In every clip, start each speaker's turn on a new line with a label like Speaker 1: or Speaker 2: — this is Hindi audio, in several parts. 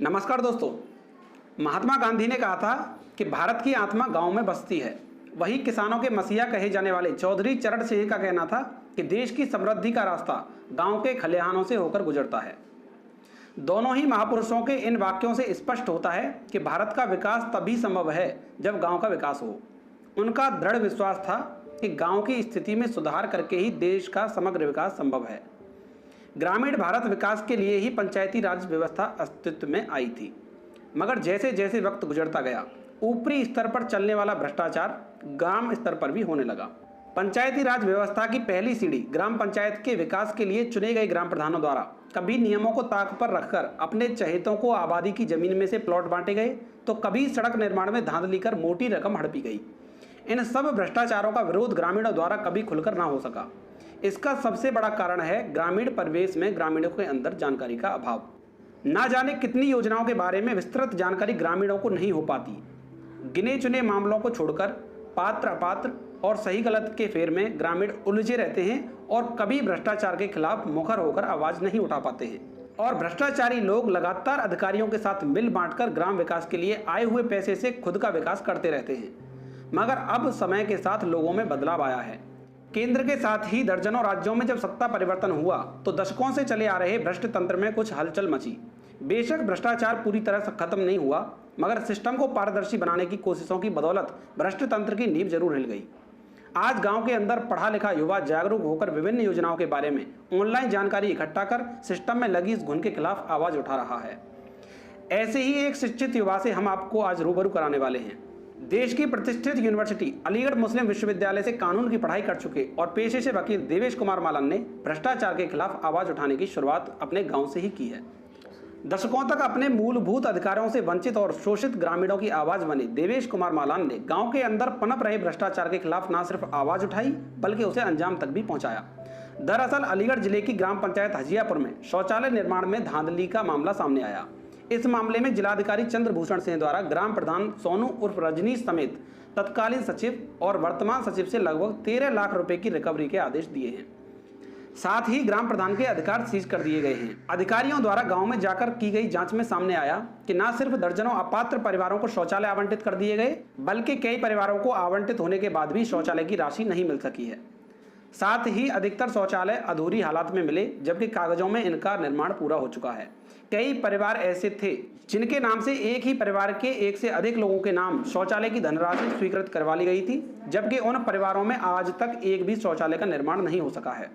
Speaker 1: नमस्कार दोस्तों। महात्मा गांधी ने कहा था कि भारत की आत्मा गांव में बसती है। वही किसानों के मसीहा कहे जाने वाले चौधरी चरण सिंह का कहना था कि देश की समृद्धि का रास्ता गांव के खलिहानों से होकर गुजरता है। दोनों ही महापुरुषों के इन वाक्यों से स्पष्ट होता है कि भारत का विकास तभी संभव है जब गांव का विकास हो। उनका दृढ़ विश्वास था कि गांव की स्थिति में सुधार करके ही देश का समग्र विकास संभव है। ग्रामीण भारत विकास के लिए ही पंचायती राज व्यवस्था अस्तित्व में आई थी, मगर जैसे जैसे वक्त गुजरता गया ऊपरी स्तर पर चलने वाला भ्रष्टाचार ग्राम स्तर पर भी होने लगा। पंचायती राज व्यवस्था की पहली सीढ़ी ग्राम पंचायत के विकास के लिए चुने गए ग्राम प्रधानों द्वारा कभी नियमों को ताक पर रखकर अपने चहेतों को आबादी की जमीन में से प्लॉट बांटे गए, तो कभी सड़क निर्माण में धांधली कर मोटी रकम हड़पी गई। इन सब भ्रष्टाचारों का विरोध ग्रामीणों द्वारा कभी खुलकर ना हो सका। इसका सबसे बड़ा कारण है ग्रामीण परिवेश में ग्रामीणों के अंदर जानकारी का अभाव। ना जाने कितनी योजनाओं के बारे में विस्तृत जानकारी ग्रामीणों को नहीं हो पाती। गिने चुने मामलों को छोड़कर पात्र अपात्र और सही गलत के फेर में ग्रामीण उलझे रहते हैं और कभी भ्रष्टाचार के खिलाफ मुखर होकर आवाज नहीं उठा पाते हैं। और भ्रष्टाचारी लोग लगातार अधिकारियों के साथ मिल बांटकर ग्राम विकास के लिए आए हुए पैसे से खुद का विकास करते रहते हैं। मगर अब समय के साथ लोगों में बदलाव आया है। केंद्र के साथ ही दर्जनों राज्यों में जब सत्ता परिवर्तन हुआ तो दशकों से चले आ रहे भ्रष्ट तंत्र में कुछ हलचल मची। बेशक भ्रष्टाचार पूरी तरह से खत्म नहीं हुआ, मगर सिस्टम को पारदर्शी बनाने की कोशिशों की बदौलत भ्रष्ट तंत्र की नींव जरूर हिल गई। आज गांव के अंदर पढ़ा लिखा युवा जागरूक होकर विभिन्न योजनाओं के बारे में ऑनलाइन जानकारी इकट्ठा कर सिस्टम में लगी इस घुन के खिलाफ आवाज उठा रहा है। ऐसे ही एक शिक्षित युवा से हम आपको आज रूबरू कराने वाले हैं। देश की प्रतिष्ठित यूनिवर्सिटी अलीगढ़ मुस्लिम विश्वविद्यालय से कानून की पढ़ाई कर चुके और पेशे से वकील देवेश कुमार मालन ने भ्रष्टाचार के खिलाफ आवाज उठाने की शुरुआत अपने गांव से ही की है। दशकों तक अपने मूलभूत अधिकारों से वंचित और शोषित ग्रामीणों की आवाज बने देवेश कुमार मालन ने गांव के अंदर पनप रहे भ्रष्टाचार के खिलाफ न सिर्फ आवाज उठाई बल्कि उसे अंजाम तक भी पहुंचाया। दरअसल अलीगढ़ जिले की ग्राम पंचायत हजियापुर में शौचालय निर्माण में धांधली का मामला सामने आया। इस मामले में जिलाधिकारी चंद्रभूषण सिंह द्वारा ग्राम प्रधान सोनू उर्फ रजनीश समेत तत्कालीन सचिव और वर्तमान सचिव से लगभग 13 लाख रुपए की रिकवरी के आदेश दिए हैं। साथ ही ग्राम प्रधान के अधिकार सीज कर दिए गए हैं। अधिकारियों द्वारा गांव में जाकर की गई जांच में सामने आया कि न सिर्फ दर्जनों अपात्र परिवारों को शौचालय आवंटित कर दिए गए, बल्कि कई परिवारों को आवंटित होने के बाद भी शौचालय की राशि नहीं मिल सकी है। साथ ही अधिकतर शौचालय अधूरी हालात में मिले, जबकि कागजों में इनका निर्माण पूरा हो चुका है। कई परिवार ऐसे थे जिनके नाम से एक ही परिवार के एक से अधिक लोगों के नाम शौचालय की धनराशि स्वीकृत करवा ली गई थी, जबकि उन परिवारों में आज तक एक भी शौचालय का निर्माण नहीं हो सका है।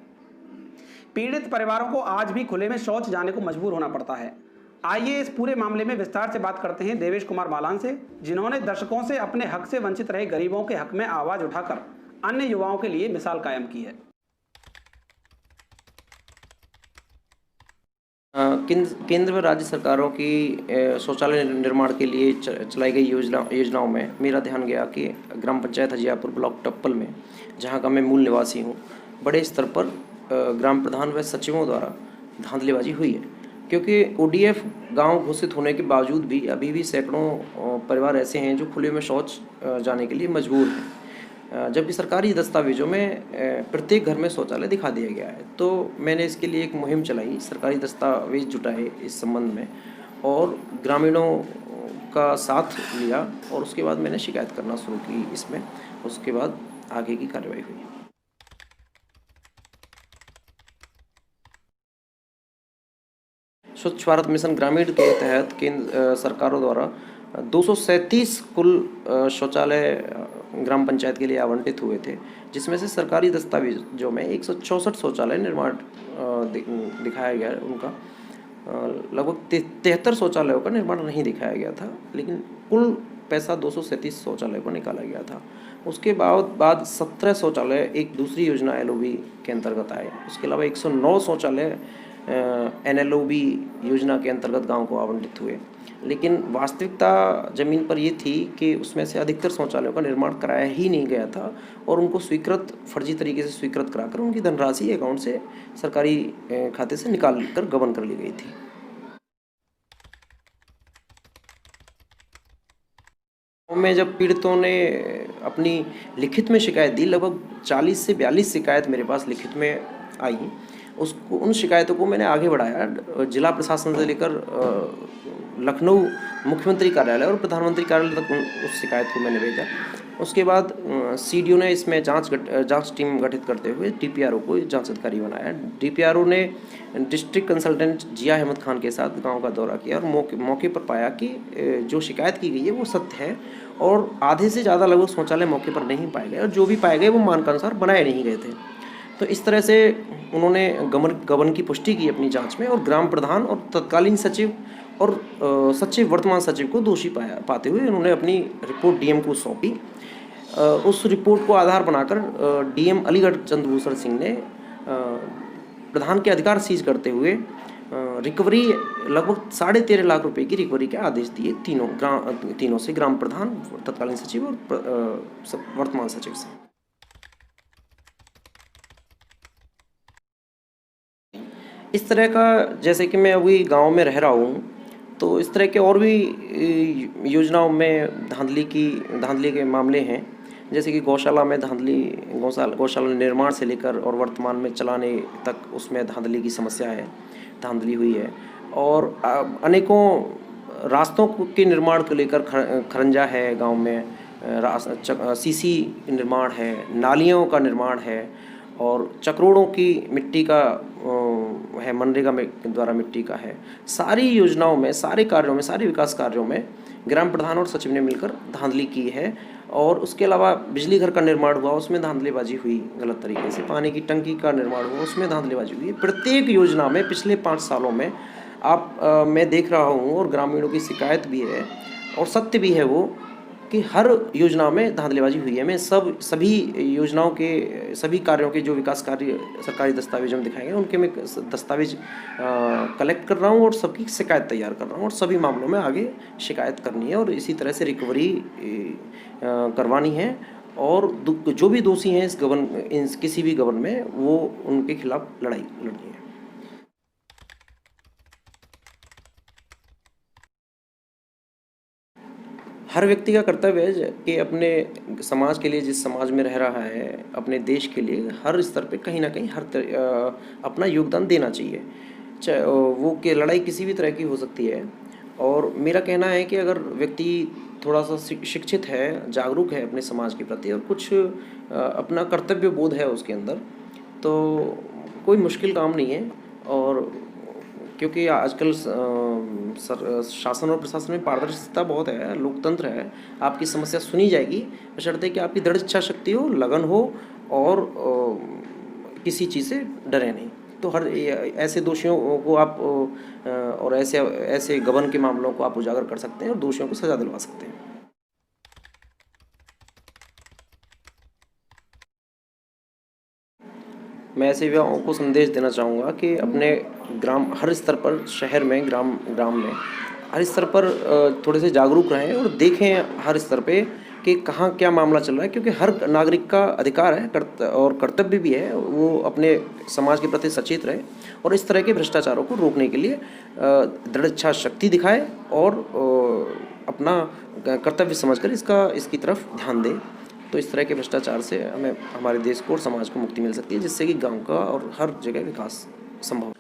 Speaker 1: पीड़ित परिवारों को आज भी खुले में शौच जाने को मजबूर होना पड़ता है। आइए इस पूरे मामले में विस्तार से बात करते हैं देवेश कुमार मालन से, जिन्होंने दशकों से अपने हक से वंचित रहे गरीबों के हक में आवाज उठाकर अन्य युवाओं के लिए मिसाल कायम की है।
Speaker 2: केंद्र व राज्य सरकारों की शौचालय निर्माण के लिए चलाई गई योजनाओं में मेरा ध्यान गया कि ग्राम पंचायत हजियापुर ब्लॉक टप्पल में, जहां का मैं मूल निवासी हूं, बड़े स्तर पर ग्राम प्रधान व सचिवों द्वारा धांधलीबाजी हुई है। क्योंकि ओडीएफ गांव घोषित होने के बावजूद भी अभी भी सैकड़ों परिवार ऐसे हैं जो खुले में शौच जाने के लिए मजबूर हैं, जबकि सरकारी दस्तावेजों में प्रत्येक घर में शौचालय दिखा दिया गया है। तो मैंने इसके लिए एक मुहिम चलाई, सरकारी दस्तावेज जुटाए इस संबंध में और ग्रामीणों का साथ लिया और उसके बाद मैंने शिकायत करना शुरू की इसमें। उसके बाद आगे की कार्रवाई हुई। स्वच्छ भारत मिशन ग्रामीण के तहत केंद्र सरकारों द्वारा 237 कुल शौचालय ग्राम पंचायत के लिए आवंटित हुए थे, जिसमें से सरकारी दस्तावेजों में 164 शौचालय निर्माण दिखाया गया। उनका लगभग 73 शौचालयों का निर्माण नहीं दिखाया गया था, लेकिन कुल पैसा 237 शौचालय को निकाला गया था। उसके बाद 17 शौचालय एक दूसरी योजना एलओबी के अंतर्गत आए। उसके अलावा 109 शौचालय एनएलओबी योजना के अंतर्गत गांव को आवंटित हुए। लेकिन वास्तविकता ज़मीन पर ये थी कि उसमें से अधिकतर शौचालयों का निर्माण कराया ही नहीं गया था और उनको फर्जी तरीके से स्वीकृत कराकर उनकी धनराशि अकाउंट से सरकारी खाते से निकाल कर गबन कर ली गई थी। में जब पीड़ितों ने अपनी लिखित में शिकायत दी, लगभग 40 से 42 शिकायत मेरे पास लिखित में आई। उन शिकायतों को मैंने आगे बढ़ाया, जिला प्रशासन से लेकर लखनऊ मुख्यमंत्री कार्यालय और प्रधानमंत्री कार्यालय तक उस शिकायत को मैंने भेजा। उसके बाद CDO ने इसमें जांच टीम गठित करते हुए DPRO को जांच अधिकारी बनाया। DPRO ने डिस्ट्रिक्ट कंसल्टेंट जिया अहमद खान के साथ गांव का दौरा किया और मौके पर पाया कि जो शिकायत की गई है वो सत्य है और आधे से ज़्यादा लगभग शौचालय मौके पर नहीं पाए गए और जो भी पाए गए वो मानकानुसार बनाए नहीं गए थे। तो इस तरह से उन्होंने गबन की पुष्टि की अपनी जांच में और ग्राम प्रधान और तत्कालीन सचिव और वर्तमान सचिव को दोषी पाते हुए उन्होंने अपनी रिपोर्ट DM को सौंपी। उस रिपोर्ट को आधार बनाकर DM अलीगढ़ चंद्रभूषण सिंह ने प्रधान के अधिकार सीज करते हुए रिकवरी लगभग 13.5 लाख रुपए की रिकवरी के आदेश दिए तीनों से, ग्राम प्रधान, तत्कालीन सचिव और वर्तमान सचिव से। इस तरह का, जैसे कि मैं अभी गांव में रह रहा हूँ, तो इस तरह के और भी योजनाओं में धांधली के मामले हैं। जैसे कि गौशाला में गौशाला निर्माण से लेकर और वर्तमान में चलाने तक उसमें धांधली की समस्या है, धांधली हुई है। और अनेकों रास्तों के निर्माण को लेकर खरंजा है गांव में, CC निर्माण है, नालियों का निर्माण है और चक्रोड़ों की मिट्टी का है, मनरेगा में द्वारा मिट्टी का है। सारी योजनाओं में, सारे कार्यों में, सारे विकास कार्यों में ग्राम प्रधान और सचिव ने मिलकर धांधली की है। और उसके अलावा बिजली घर का निर्माण हुआ, उसमें धांधलीबाजी हुई गलत तरीके से। पानी की टंकी का निर्माण हुआ, उसमें धांधलीबाजी हुई। प्रत्येक योजना में पिछले 5 सालों में मैं देख रहा हूँ और ग्रामीणों की शिकायत भी है और सत्य भी है वो कि हर योजना में धांधलीबाजी हुई है। मैं सभी योजनाओं के, सभी कार्यों के जो विकास कार्य सरकारी दस्तावेजों में दिखाए गए उनके मैं दस्तावेज कलेक्ट कर रहा हूँ और सबकी शिकायत तैयार कर रहा हूँ और सभी मामलों में आगे शिकायत करनी है और इसी तरह से रिकवरी करवानी है। और जो भी दोषी हैं किसी भी गबन में, वो उनके खिलाफ लड़ाई लड़नी है। हर व्यक्ति का कर्तव्य है कि अपने समाज के लिए, जिस समाज में रह रहा है, अपने देश के लिए हर स्तर पे कहीं ना कहीं अपना योगदान देना चाहिए। चाहे वो कि लड़ाई किसी भी तरह की हो सकती है। और मेरा कहना है कि अगर व्यक्ति थोड़ा सा शिक्षित है, जागरूक है अपने समाज के प्रति और कुछ अपना कर्तव्य बोध है उसके अंदर, तो कोई मुश्किल काम नहीं है। और क्योंकि आजकल शासन और प्रशासन में पारदर्शिता बहुत है, लोकतंत्र है, आपकी समस्या सुनी जाएगी, बशर्ते कि आपकी दृढ़ इच्छा शक्ति हो, लगन हो और किसी चीज़ से डरे नहीं। तो हर ऐसे दोषियों को आप और ऐसे गबन के मामलों को आप उजागर कर सकते हैं और दोषियों को सजा दिलवा सकते हैं। मैं ऐसे युवाओं को संदेश देना चाहूँगा कि अपने हर स्तर पर, शहर में, ग्राम में हर स्तर पर थोड़े से जागरूक रहें और देखें हर स्तर पे कि कहाँ क्या मामला चल रहा है। क्योंकि हर नागरिक का अधिकार है और कर्तव्य भी है, वो अपने समाज के प्रति सचेत रहे और इस तरह के भ्रष्टाचारों को रोकने के लिए दृढ़ इच्छा शक्ति दिखाए और अपना कर्तव्य समझकर इसकी तरफ ध्यान दें। तो इस तरह के भ्रष्टाचार से हमें, हमारे देश को और समाज को मुक्ति मिल सकती है, जिससे कि गांव का और हर जगह विकास संभव है।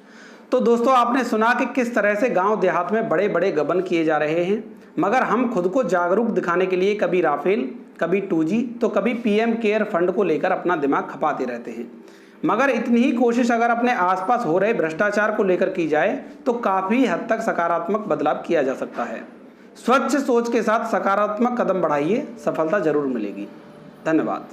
Speaker 1: तो दोस्तों, आपने सुना कि किस तरह से गांव देहात में बड़े बड़े गबन किए जा रहे हैं, मगर हम खुद को जागरूक दिखाने के लिए कभी राफेल, कभी 2G तो कभी PM केयर फंड को लेकर अपना दिमाग खपाते रहते हैं। मगर इतनी ही कोशिश अगर अपने आसपास हो रहे भ्रष्टाचार को लेकर की जाए तो काफ़ी हद तक सकारात्मक बदलाव किया जा सकता है। स्वच्छ सोच के साथ सकारात्मक कदम बढ़ाइए, सफलता जरूर मिलेगी। धन्यवाद।